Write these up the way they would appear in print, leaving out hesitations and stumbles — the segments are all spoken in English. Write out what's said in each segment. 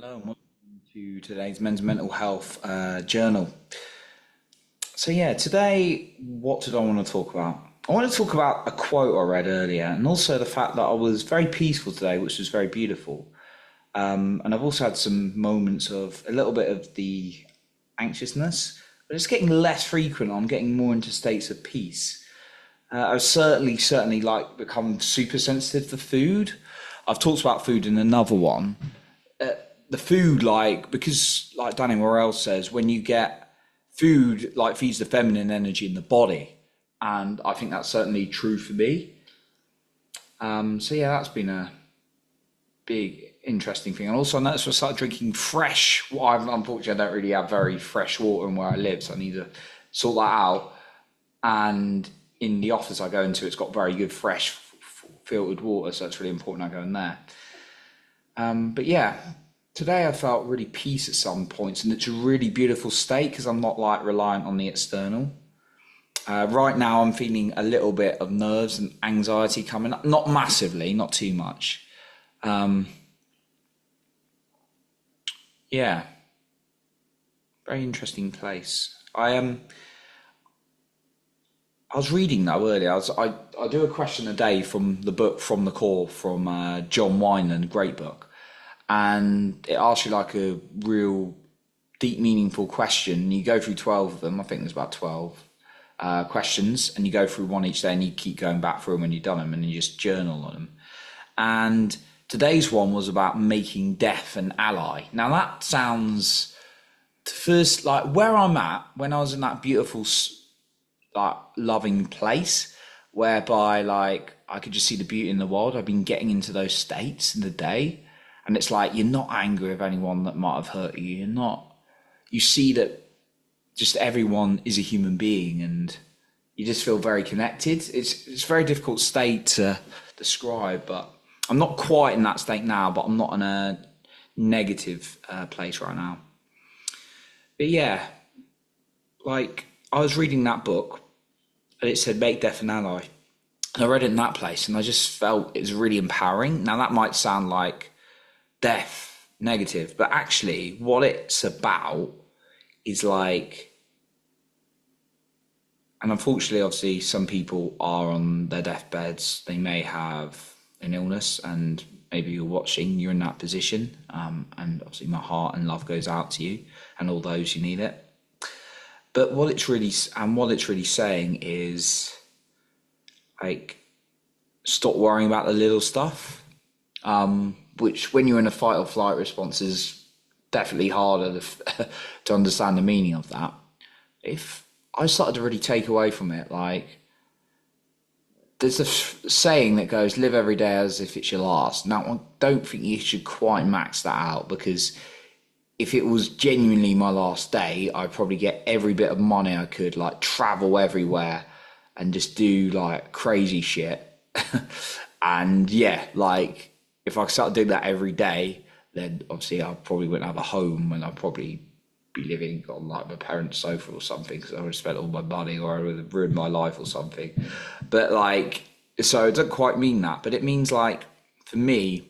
Hello and welcome to today's Men's Mental Health Journal. Today, what did I want to talk about? I want to talk about a quote I read earlier and also the fact that I was very peaceful today, which was very beautiful. And I've also had some moments of a little bit of the anxiousness, but it's getting less frequent. I'm getting more into states of peace. I've certainly like become super sensitive to food. I've talked about food in another one. The food, like, because like Danny Morell says, when you get food, like, feeds the feminine energy in the body, and I think that's certainly true for me. That's been a big interesting thing. And also I noticed I started drinking fresh. Well, unfortunately, I don't really have very fresh water in where I live, so I need to sort that out. And in the office I go into, it's got very good fresh filtered water, so it's really important I go in there. But yeah, today I felt really peace at some points, and it's a really beautiful state because I'm not like reliant on the external. Right now I'm feeling a little bit of nerves and anxiety coming up, not massively, not too much. Yeah, very interesting place. I was reading though earlier. I do a question a day from the book From the Core from John Wineland, great book, and it asks you like a real deep, meaningful question. You go through 12 of them. I think there's about 12 questions, and you go through one each day, and you keep going back through them when you've done them, and you just journal on them. And today's one was about making death an ally. Now that sounds first like where I'm at when I was in that beautiful like loving place whereby like I could just see the beauty in the world. I've been getting into those states in the day, and it's like you're not angry with anyone that might have hurt you. You're not. You see that just everyone is a human being, and you just feel very connected. It's a very difficult state to describe, but I'm not quite in that state now. But I'm not in a negative place right now. But yeah, like I was reading that book and it said make death an ally. And I read it in that place and I just felt it was really empowering. Now that might sound like death negative, but actually what it's about is like, and unfortunately obviously some people are on their deathbeds. They may have an illness, and maybe you're watching, you're in that position, and obviously my heart and love goes out to you and all those who need it. But what it's really saying is like stop worrying about the little stuff, which when you're in a fight or flight response is definitely harder to understand the meaning of that. If I started to really take away from it, like there's a saying that goes, live every day as if it's your last. Now, I don't think you should quite max that out, because if it was genuinely my last day, I'd probably get every bit of money I could, like travel everywhere and just do like crazy shit. And yeah, like if I started doing that every day, then obviously I probably wouldn't have a home, and I'd probably be living on like my parents' sofa or something, because I would have spent all my money, or I would have ruined my life or something. But like, so it doesn't quite mean that, but it means like for me,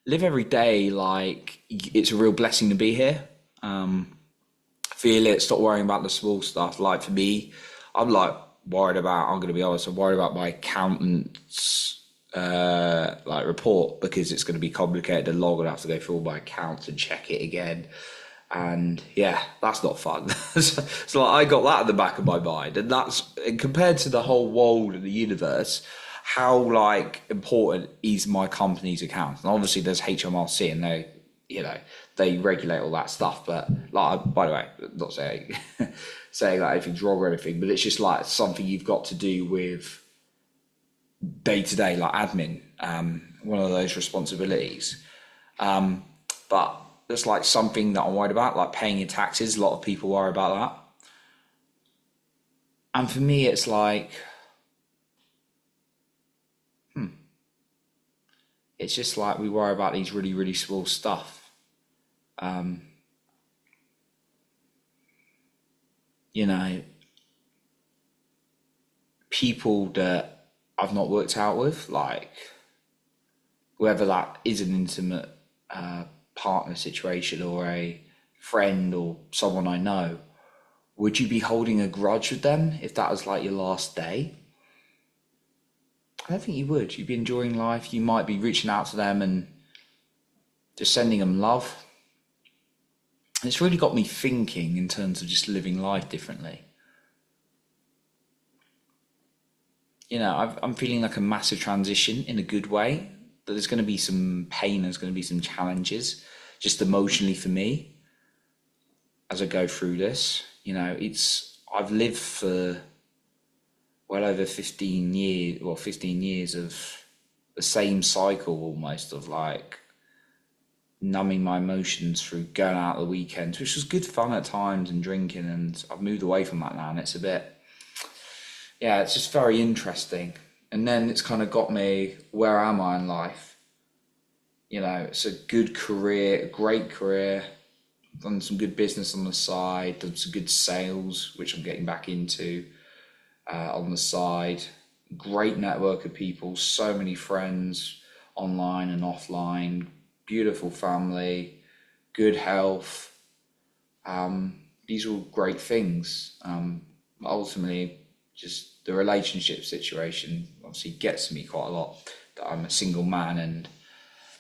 live every day like it's a real blessing to be here. Feel it, stop worrying about the small stuff. Like for me, I'm like worried about, I'm going to be honest, I'm worried about my accountant's like report, because it's going to be complicated and long, and I have to go through all my accounts and check it again. And yeah, that's not fun. So like, I got that in the back of my mind, and that's, and compared to the whole world and the universe, how like important is my company's account? And obviously there's HMRC, and they, you know, they regulate all that stuff. But like, by the way, not saying saying that anything's wrong or anything, but it's just like something you've got to do with day to day, like admin, one of those responsibilities. But there's like something that I'm worried about, like paying your taxes. A lot of people worry about that. And for me, it's like, it's just like we worry about these really, really small stuff. Um, you know, people that I've not worked out with, like whether that is an intimate partner situation or a friend or someone I know, would you be holding a grudge with them if that was like your last day? I don't think you would. You'd be enjoying life. You might be reaching out to them and just sending them love. And it's really got me thinking in terms of just living life differently. I'm feeling like a massive transition in a good way. That there's going to be some pain, there's going to be some challenges, just emotionally for me as I go through this. I've lived for well over 15 years, 15 years of the same cycle almost of like numbing my emotions through going out the weekends, which was good fun at times and drinking. And I've moved away from that now, and it's a bit, yeah, it's just very interesting. And then it's kind of got me, where am I in life? It's a good career, a great career. Done some good business on the side, done some good sales, which I'm getting back into on the side. Great network of people, so many friends online and offline, beautiful family, good health. These are all great things. Ultimately, just the relationship situation obviously gets me quite a lot, that I'm a single man, and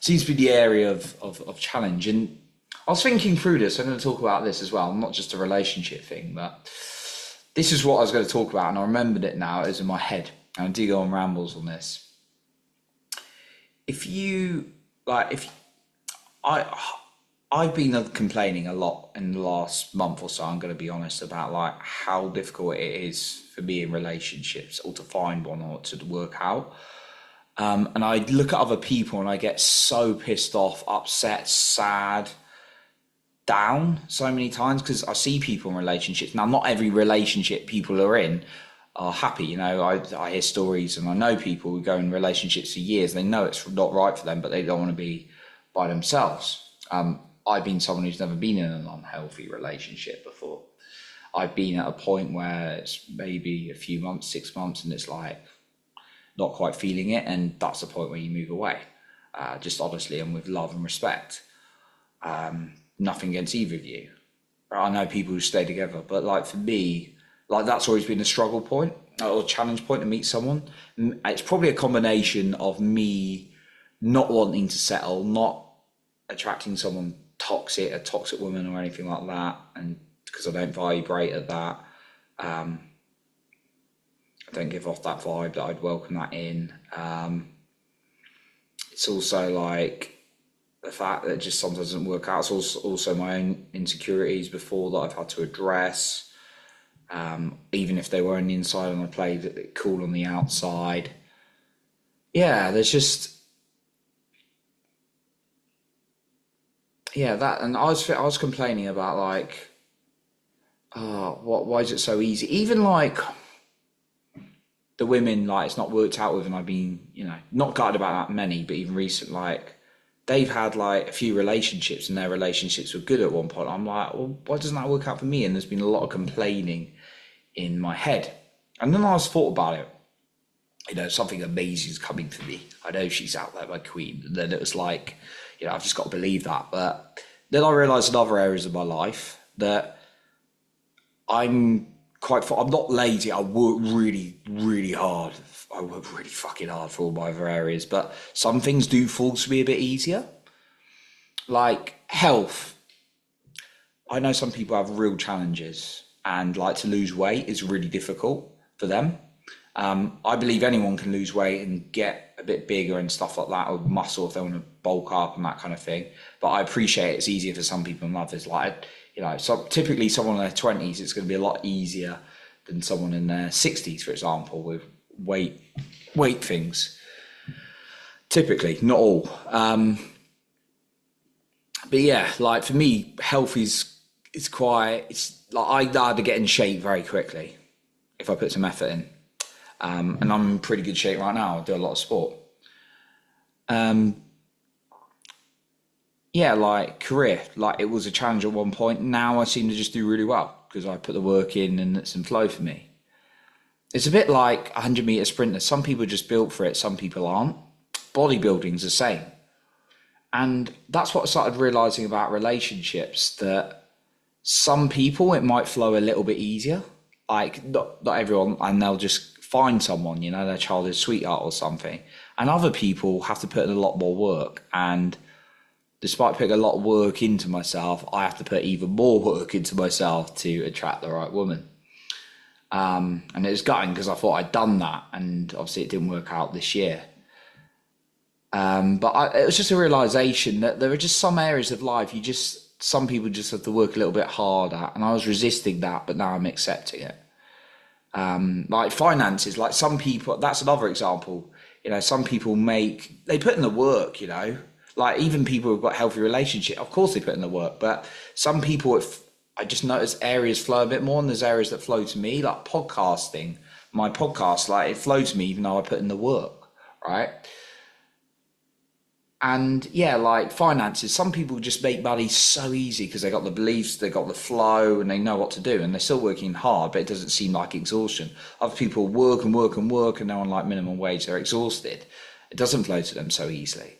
seems to be the area of challenge. And I was thinking through this, I'm going to talk about this as well, not just a relationship thing, but this is what I was going to talk about, and I remembered it now, it was in my head, and I do go on rambles on this. I've been complaining a lot in the last month or so, I'm going to be honest, about like how difficult it is for me in relationships, or to find one, or to work out. And I look at other people and I get so pissed off, upset, sad, down so many times, because I see people in relationships. Now, not every relationship people are in are happy. I hear stories, and I know people who go in relationships for years. They know it's not right for them, but they don't want to be by themselves. I've been someone who's never been in an unhealthy relationship before. I've been at a point where it's maybe a few months, 6 months, and it's like not quite feeling it, and that's the point where you move away. Just honestly, and with love and respect. Nothing against either of you. I know people who stay together, but like for me, like that's always been a struggle point or challenge point to meet someone. It's probably a combination of me not wanting to settle, not attracting someone toxic, a toxic woman or anything like that, and because I don't vibrate at that. I don't give off that vibe that I'd welcome that in. It's also like the fact that it just sometimes doesn't work out. It's also my own insecurities before that I've had to address. Even if they were on the inside and I played it cool on the outside. Yeah, there's just, yeah, that. And I was complaining about like, why is it so easy? Even like the women, like it's not worked out with, and I've been, not gutted about that many, but even recent, like they've had like a few relationships and their relationships were good at one point. I'm like, well, why doesn't that work out for me? And there's been a lot of complaining in my head. And then I was thought about it, something amazing is coming for me. I know she's out there, my queen. And then it was like, I've just got to believe that. But then I realised in other areas of my life that I'm not lazy. I work really, really hard. I work really fucking hard for all my other areas, but some things do fall to me a bit easier. Like health. I know some people have real challenges, and like to lose weight is really difficult for them. I believe anyone can lose weight and get a bit bigger and stuff like that, or muscle if they want to bulk up and that kind of thing. But I appreciate it's easier for some people and others. Like, so typically someone in their 20s, it's going to be a lot easier than someone in their 60s, for example, with weight things. Typically, not all. But yeah, like for me, health is it's like I had to get in shape very quickly if I put some effort in. And I'm in pretty good shape right now. I do a lot of sport. Yeah, like career, like it was a challenge at one point. Now I seem to just do really well because I put the work in and it's in flow for me. It's a bit like a 100-meter sprinter. Some people are just built for it, some people aren't. Bodybuilding's the same. And that's what I started realizing about relationships, that some people it might flow a little bit easier. Like not everyone, and they'll just find someone, their childhood sweetheart or something. And other people have to put in a lot more work. And despite putting a lot of work into myself, I have to put even more work into myself to attract the right woman. And it was gutting because I thought I'd done that, and obviously it didn't work out this year. But it was just a realization that there are just some areas of life some people just have to work a little bit harder, and I was resisting that, but now I'm accepting it. Like finances, like some people, that's another example. Some people they put in the work. Like even people who've got healthy relationship, of course they put in the work, but some people, I just notice areas flow a bit more, and there's areas that flow to me, like podcasting. My podcast, like it flows to me even though I put in the work, right? And yeah, like finances, some people just make money so easy because they got the beliefs, they got the flow, and they know what to do, and they're still working hard, but it doesn't seem like exhaustion. Other people work and work and work, and they're on like minimum wage, they're exhausted. It doesn't flow to them so easily.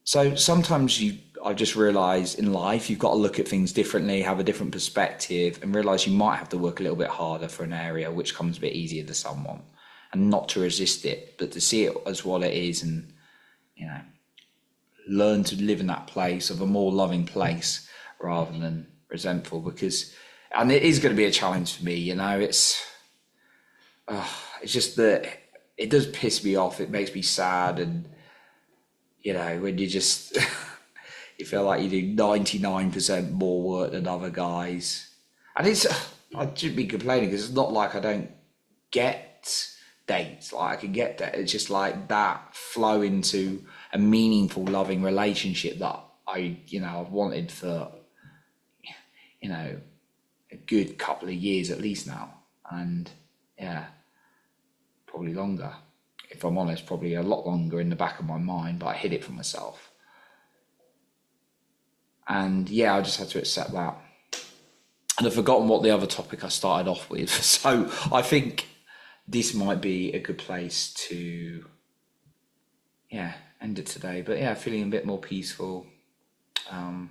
So sometimes I just realize in life, you've got to look at things differently, have a different perspective, and realize you might have to work a little bit harder for an area which comes a bit easier to someone, and not to resist it, but to see it as what it is, and, learn to live in that place of a more loving place rather than resentful, and it is going to be a challenge for me. It's just that it does piss me off. It makes me sad. And, when you just, you feel like you do 99% more work than other guys. And I shouldn't be complaining because it's not like I don't get dates. Like I can get that. It's just like that flow into a meaningful, loving relationship that I've wanted for, a good couple of years at least now. And yeah, probably longer. If I'm honest, probably a lot longer in the back of my mind, but I hid it from myself. And yeah, I just had to accept that. And I've forgotten what the other topic I started off with. So I think this might be a good place to, end it today. But yeah, feeling a bit more peaceful. Gonna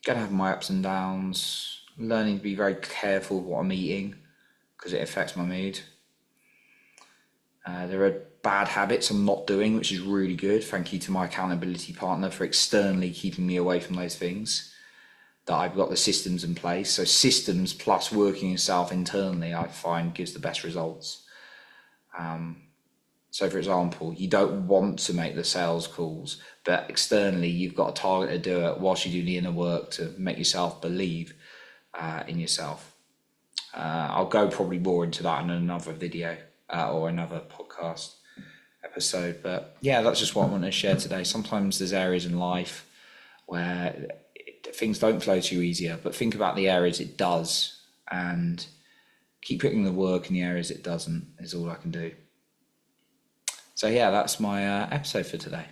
have my ups and downs. Learning to be very careful with what I'm eating because it affects my mood. There are bad habits I'm not doing, which is really good. Thank you to my accountability partner for externally keeping me away from those things. That I've got the systems in place. So systems plus working yourself internally, I find gives the best results. So for example, you don't want to make the sales calls, but externally you've got a target to do it whilst you do the inner work to make yourself believe in yourself. I'll go probably more into that in another video or another podcast episode. But yeah, that's just what I want to share today. Sometimes there's areas in life where things don't flow to you easier, but think about the areas it does and keep putting the work in the areas it doesn't is all I can do. So yeah, that's my episode for today.